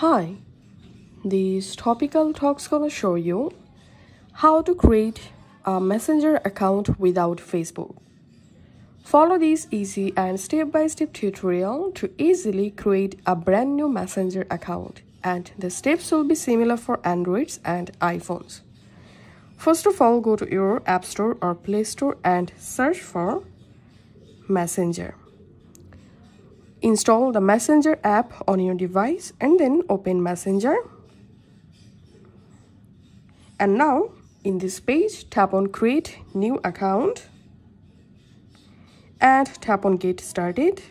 Hi, this topical talk's gonna show you how to create a messenger account without Facebook. Follow this easy and step-by-step tutorial to easily create a brand new messenger account, and the steps will be similar for Androids and iPhones. First of all, go to your App Store or Play Store and search for Messenger. Install the Messenger app on your device and then open Messenger. And now in this page, tap on Create New Account and tap on Get Started.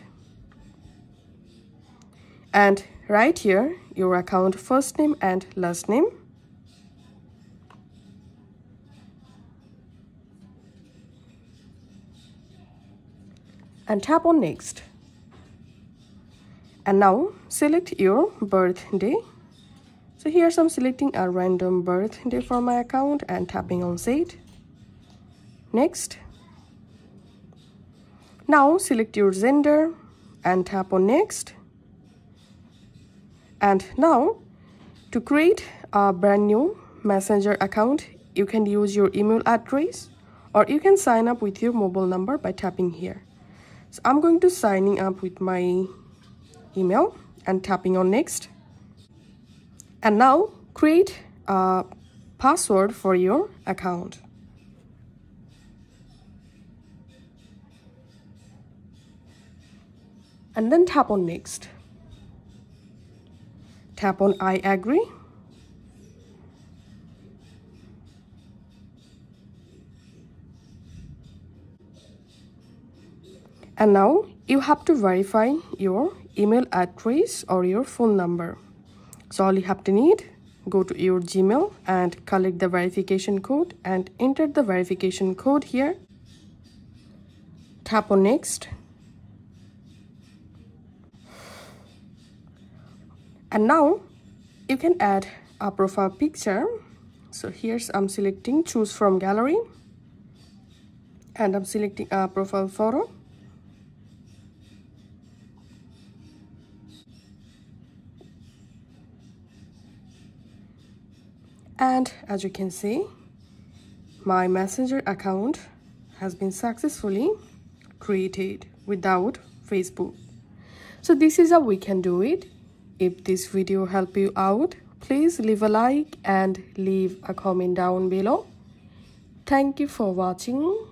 And right here, your account first name and last name. And tap on Next. And now select your birthday. So here I'm selecting a random birthday for my account and tapping on Set. Next. Now select your gender and tap on Next. And now to create a brand new Messenger account, you can use your email address or you can sign up with your mobile number by tapping here. So I'm going to signing up with my email and tapping on Next. And now create a password for your account. And then tap on Next. Tap on I agree. And now you have to verify your email address or your phone number. So all you have to need, go to your Gmail and collect the verification code and enter the verification code here. Tap on Next. And now you can add a profile picture. So here's I'm selecting choose from gallery and I'm selecting a profile photo. And as you can see, my Messenger account has been successfully created without Facebook. So this is how we can do it. If this video helped you out, please leave a like and leave a comment down below. Thank you for watching.